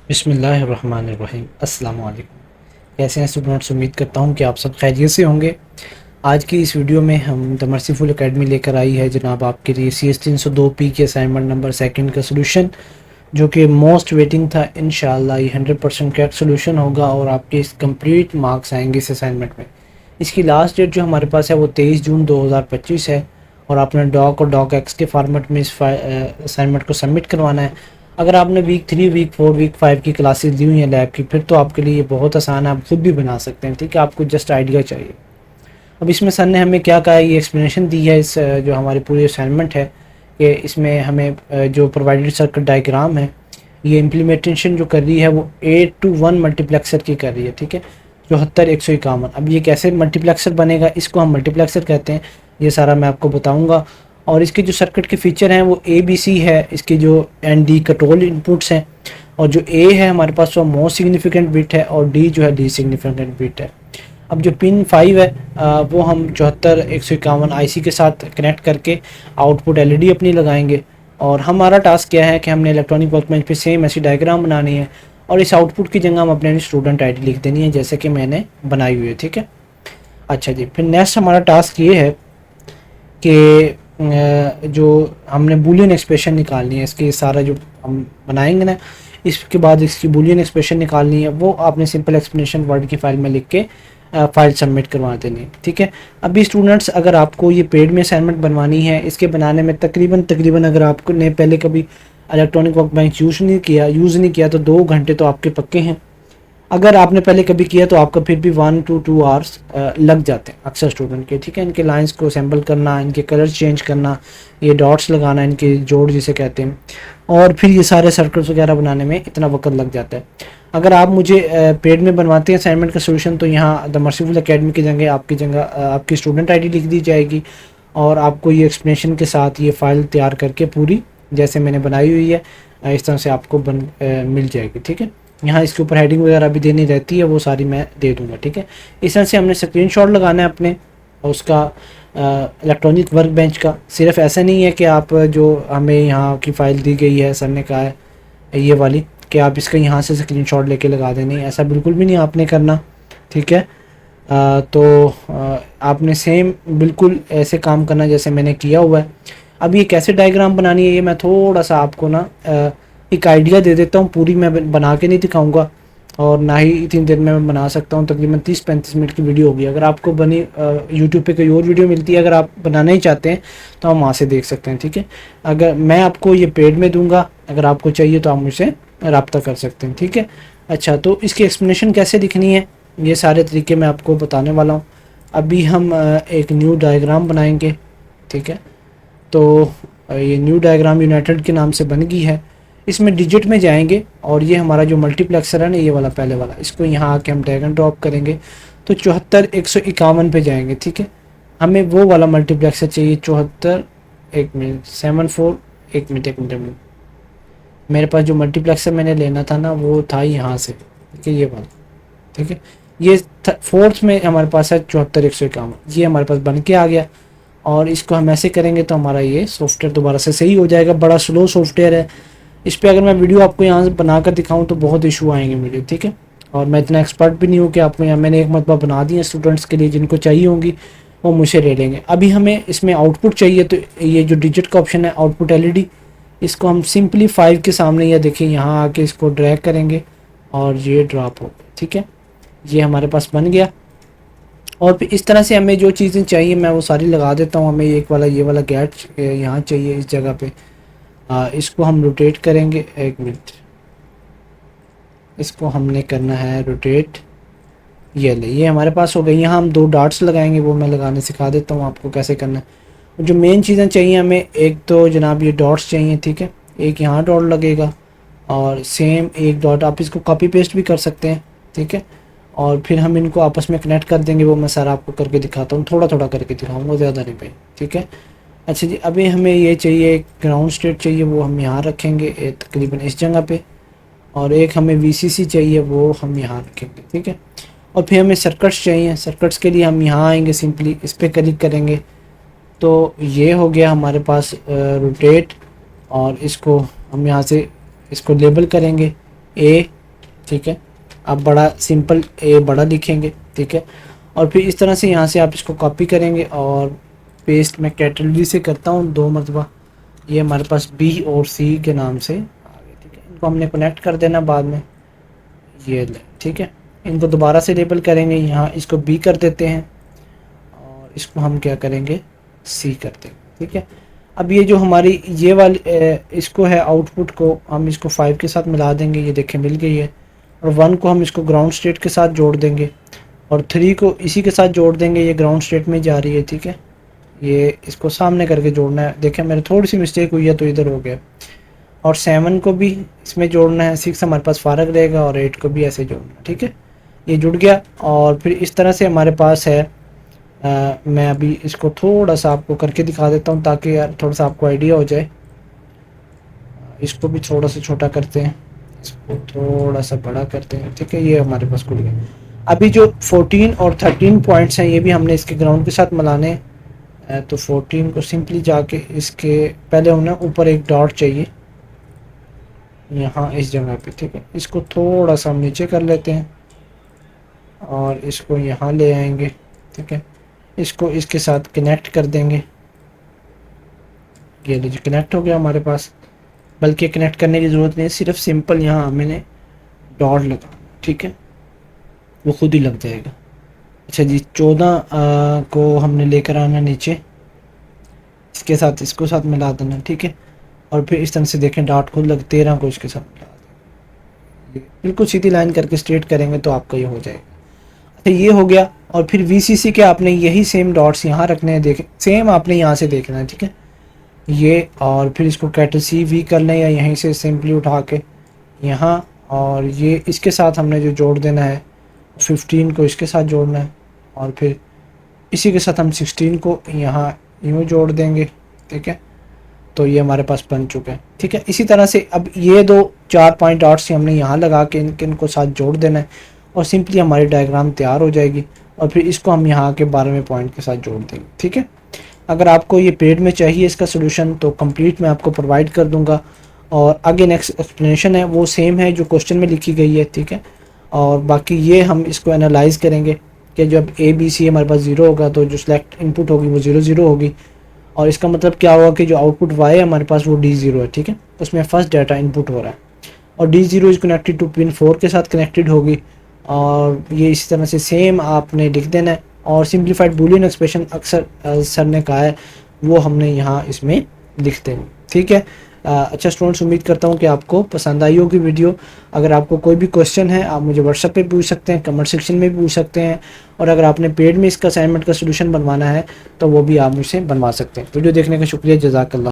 बिस्मिल्लाहिर्रहमानिर्रहीम। अस्सलाम वालेकुम। कैसे हैं स्टूडेंट्स? उम्मीद करता हूँ कि आप सब खैरियत से होंगे। आज की इस वीडियो में हम द मर्सीफुल एकेडमी लेकर आई है जनाब आपके लिए CS 302 पी के असाइनमेंट नंबर सेकंड का सोल्यूशन, जो कि मोस्ट वेटिंग था। इंशाल्लाह ये 100% करेक्ट सोल्यूशन होगा और आपके इस कंप्लीट मार्क्स आएंगे इस असाइनमेंट में। इसकी लास्ट डेट जो हमारे पास है वो 23 जून 2025 है और आपने डॉक और डॉक एक्स के फॉर्मेट में इस असाइनमेंट को सबमिट करवाना है। अगर आपने वीक 3, वीक 4, वीक 5 की क्लासेस दी हुई हैं लैब की, फिर तो आपके लिए ये बहुत आसान है, आप खुद भी बना सकते हैं। ठीक है, आपको जस्ट आइडिया चाहिए। अब इसमें सर ने हमें क्या कहा है, ये एक्सप्लेनेशन दी है इस जो हमारी पूरी असाइनमेंट है कि इसमें हमें जो प्रोवाइडेड सर्किट डायग्राम है, ये इम्प्लीमेंटेशन जो कर रही है वो 8:1 मल्टीप्लेक्सर की कर रही है। ठीक है, 74 151। अब ये कैसे मल्टीप्लेक्सर बनेगा, इसको हम मल्टीप्लेक्सर कहते हैं। ये सारा मैं आपको बताऊंगा। और इसके जो सर्किट के फीचर हैं वो ABC है, इसके जो ND कंट्रोल इनपुट्स हैं, और जो A है हमारे पास वो मोस्ट सिग्निफिकेंट बिट है और D जो है डी सिग्निफिकेंट बिट है। अब जो पिन 5 है वो हम 74 151 IC के साथ कनेक्ट करके आउटपुट LED अपनी लगाएंगे। और हमारा टास्क क्या है कि हमने इलेक्ट्रॉनिक वर्कबेंच पे सेम ऐसी डायग्राम बनानी है और इस आउटपुट की जगह हम अपने स्टूडेंट ID लिख देनी है, जैसे कि मैंने बनाई हुई है। ठीक है, अच्छा जी। फिर नेक्स्ट हमारा टास्क ये है कि जो हमने बूलियन एक्सप्रेशन निकालनी है, इसके सारा जो हम बनाएंगे ना, इसके बाद इसकी बूलियन एक्सप्रेशन निकालनी है, वो आपने सिंपल एक्सप्लेनेशन वर्ड की फाइल में लिख के फाइल सबमिट करवा देनी है। ठीक है, अभी स्टूडेंट्स अगर आपको ये पेड में असाइनमेंट बनवानी है, इसके बनाने में तकरीबन अगर आपको ने पहले कभी इलेक्ट्रॉनिक वर्क बेंच यूज़ नहीं किया तो 2 घंटे तो आपके पक्के हैं। अगर आपने पहले कभी किया तो आपका फिर भी 1 to 2 आवर्स लग जाते हैं अक्सर स्टूडेंट के। ठीक है, इनके लाइंस को असेंबल करना, इनके कलर चेंज करना, ये डॉट्स लगाना, इनके जोड़ जिसे कहते हैं, और फिर ये सारे सर्कल्स वगैरह बनाने में इतना वक्त लग जाता है। अगर आप मुझे पेड में बनवाते हैं असाइनमेंट का सोल्यूशन, तो यहाँ द मर्सीफुल एकेडमी की जगह आपकी स्टूडेंट ID लिख दी जाएगी और आपको ये एक्सप्लेनेशन के साथ ये फ़ाइल तैयार करके पूरी जैसे मैंने बनाई हुई है इस तरह से आपको मिल जाएगी। ठीक है, यहाँ इसके ऊपर हेडिंग वगैरह भी देनी रहती है, वो सारी मैं दे दूंगा। ठीक है, इस तरह से हमने स्क्रीनशॉट लगाना है अपने उसका इलेक्ट्रॉनिक वर्क बेंच का। सिर्फ ऐसा नहीं है कि आप जो हमें यहाँ की फ़ाइल दी गई है, सर ने कहा है ये वाली, कि आप इसका यहाँ से स्क्रीनशॉट लेके लगा दें, ऐसा बिल्कुल भी नहीं आपने करना। ठीक है, तो आपने सेम बिल्कुल ऐसे काम करना जैसे मैंने किया हुआ है। अब ये कैसे डायग्राम बनानी है, ये मैं थोड़ा सा आपको ना एक आइडिया दे देता हूँ। पूरी मैं बना के नहीं दिखाऊंगा और ना ही इतनी देर में मैं बना सकता हूँ। तकरीबन 30-35 मिनट की वीडियो होगी। अगर आपको बनी यूट्यूब पे कोई और वीडियो मिलती है, अगर आप बनाना ही चाहते हैं तो हम वहाँ से देख सकते हैं। ठीक है, अगर मैं आपको ये पेड में दूंगा, अगर आपको चाहिए तो आप मुझसे रब्ता कर सकते हैं। ठीक है, अच्छा, तो इसकी एक्सप्लेनेशन कैसे लिखनी है, ये सारे तरीके मैं आपको बताने वाला हूँ। अभी हम एक न्यू डायग्राम बनाएंगे। ठीक है, तो ये न्यू डायग्राम यूनाइटेड के नाम से बन गई है। इसमें डिजिट में जाएंगे और ये हमारा जो मल्टीप्लेक्सर है ना, ये वाला पहले वाला, इसको यहाँ आके हम ड्रैग एंड ड्रॉप करेंगे तो 74 151 पे जाएंगे। ठीक है, हमें वो वाला मल्टीप्लेक्सर चाहिए 74, 1 मिनट 74, 1 मिनट मेरे पास जो मल्टीप्लेक्सर मैंने लेना था ना वो था यहाँ से। ठीक है, ये वाला। ठीक है, ये फोर्थ में हमारे पास है 74 151, ये हमारे पास बन के आ गया। और इसको हम ऐसे करेंगे तो हमारा ये सॉफ्टवेयर दोबारा से सही हो जाएगा। बड़ा स्लो सॉफ्टवेयर है, इस पर अगर मैं वीडियो आपको यहाँ से बना कर दिखाऊँ तो बहुत इशू आएंगे मुझे। ठीक है, और मैं इतना एक्सपर्ट भी नहीं हूँ कि आपको यहाँ मैंने एक मरतबा बना दी है। स्टूडेंट्स के लिए जिनको चाहिए होंगी वो मुझसे ले लेंगे। अभी हमें इसमें आउटपुट चाहिए, तो ये जो डिजिट का ऑप्शन है आउटपुट LED, इसको हम सिंपली 5 के सामने या देखिए यहाँ आके इसको ड्रैग करेंगे और ये ड्रॉप हो। ठीक है, ये हमारे पास बन गया। और फिर इस तरह से हमें जो चीज़ें चाहिए मैं वो सारी लगा देता हूँ। हमें एक वाला ये वाला गेट यहाँ चाहिए इस जगह पे। इसको हम रोटेट करेंगे, 1 मिनट, इसको हमने करना है रोटेट। ये हमारे पास हो गई। यहाँ हम 2 डॉट्स लगाएंगे, वो मैं लगाने सिखा देता हूँ आपको कैसे करना है। जो मेन चीज़ें चाहिए हमें, एक तो जनाब ये डॉट्स चाहिए। ठीक है, एक यहाँ डॉट लगेगा और सेम एक डॉट, आप इसको कॉपी पेस्ट भी कर सकते हैं। ठीक है, और फिर हम इनको आपस में कनेक्ट कर देंगे, वो मैं सारा आपको करके दिखाता हूँ, थोड़ा थोड़ा करके दिखाऊंगा, ज़्यादा नहीं भाई। ठीक है, अच्छा जी। अभी हमें ये चाहिए, एक ग्राउंड स्टेट चाहिए, वो हम यहाँ रखेंगे तकरीबन इस जगह पे। और एक हमें VCC चाहिए, वो हम यहाँ रखेंगे। ठीक है, और फिर हमें सर्किट्स चाहिए। सर्किट्स के लिए हम यहाँ आएंगे, सिंपली इस पर क्लिक करेंगे तो ये हो गया हमारे पास रोटेट। और इसको हम यहाँ से इसको लेबल करेंगे A ठीक है। आप बड़ा सिंपल ए बड़ा लिखेंगे, ठीक है। और फिर इस तरह से यहाँ से आप इसको कॉपी करेंगे और पेस्ट मैं कैपिटल वी से करता हूँ 2 मरतबा। ये हमारे पास बी और सी के नाम से आ गए, ठीक है। इनको हमने कनेक्ट कर देना बाद में, ये ले, ठीक है। इनको दोबारा से लेबल करेंगे, यहाँ इसको बी कर देते हैं और इसको हम क्या करेंगे, सी कर देंगे, ठीक है। अब ये जो हमारी ये वाली इसको है आउटपुट को हम इसको 5 के साथ मिला देंगे, ये देखें मिल गई है। और 1 को हम इसको ग्राउंड स्टेट के साथ जोड़ देंगे और 3 को इसी के साथ जोड़ देंगे, ये ग्राउंड स्टेट में जा रही है, ठीक है। ये इसको सामने करके जोड़ना है, देखें मेरे थोड़ी सी मिस्टेक हुई है तो इधर हो गया। और 7 को भी इसमें जोड़ना है, 6 हमारे पास फारग रहेगा और 8 को भी ऐसे जोड़ना है, ठीक है। ये जुड़ गया और फिर इस तरह से हमारे पास है। मैं अभी इसको थोड़ा सा आपको करके दिखा देता हूँ ताकि यार थोड़ा सा आपको आइडिया हो जाए। इसको भी थोड़ा सा छोटा करते हैं, इसको थोड़ा सा बड़ा करते हैं, ठीक है। ये हमारे पास खुल गया। अभी जो 14 और 13 पॉइंट्स हैं ये भी हमने इसके ग्राउंड के साथ मिलाने हैं। तो 14 को सिंपली जाके इसके पहले उन्हें ऊपर एक डॉट चाहिए यहाँ इस जगह पे, ठीक है। इसको थोड़ा सा हम नीचे कर लेते हैं और इसको यहाँ ले आएंगे, ठीक है। इसको इसके साथ कनेक्ट कर देंगे, ये लीजिए कनेक्ट हो गया हमारे पास। बल्कि कनेक्ट करने की ज़रूरत नहीं है, सिर्फ सिंपल यहाँ मैंने डॉट लगा, ठीक है, वो खुद ही लग जाएगा। अच्छा जी, 14 को हमने लेकर आना नीचे, इसके साथ इसको साथ मिला देना, ठीक है। और फिर इस तरह से देखें डॉट खुद लग, 13 को इसके साथ मिला देंगे, बिल्कुल सीधी लाइन करके स्ट्रेट करेंगे तो आपका ये हो जाएगा। अच्छा ये हो गया। और फिर वीसीसी के आपने यही सेम डॉट्स यहाँ रखने हैं, देखें सेम आपने यहाँ से देखना है, ठीक है। ये और फिर इसको कैपिटल सी वी कर लें या यहीं से सिंपली उठा के यहाँ, और ये इसके साथ हमने जो जोड़ देना है 15 को इसके साथ जोड़ना है और फिर इसी के साथ हम 16 को यहाँ यूँ जोड़ देंगे, ठीक है। तो ये हमारे पास बन चुका है, ठीक है। इसी तरह से अब ये 4 पॉइंट डॉट्स हमने यहाँ लगा के इनको साथ जोड़ देना है और सिंपली हमारी डायग्राम तैयार हो जाएगी। और फिर इसको हम यहाँ के 12वें पॉइंट के साथ जोड़ देंगे, ठीक है। अगर आपको ये पेड में चाहिए इसका सोल्यूशन तो कंप्लीट मैं आपको प्रोवाइड कर दूंगा। और आगे नेक्स्ट एक्सप्लेनेशन है वो सेम है जो क्वेश्चन में लिखी गई है, ठीक है। और बाकी ये हम इसको एनालाइज करेंगे कि जब ए बी सी हमारे पास 0 होगा तो जो सिलेक्ट इनपुट होगी वो 0 0 होगी। और इसका मतलब क्या होगा कि जो आउटपुट वाई है हमारे पास वो D0 है, ठीक है। उसमें फर्स्ट डाटा इनपुट हो रहा है और D0 is connected to pin 4 के साथ कनेक्टेड होगी। और ये इसी तरह से सेम आपने लिख देना है। और सिंप्लीफाइड बूलियन एक्सप्रेशन अक्सर सर ने कहा है वो हमने यहाँ इसमें लिख देंगे, ठीक है। अच्छा स्टूडेंट्स, उम्मीद करता हूँ कि आपको पसंद आई होगी वीडियो। अगर आपको कोई भी क्वेश्चन है आप मुझे व्हाट्सएप पे पूछ सकते हैं, कमेंट सेक्शन में भी पूछ सकते हैं। और अगर आपने पेड में इसका असाइनमेंट का सोल्यूशन बनवाना है तो वो भी आप मुझसे बनवा सकते हैं। वीडियो देखने का शुक्रिया, जज़ाकल्लाह।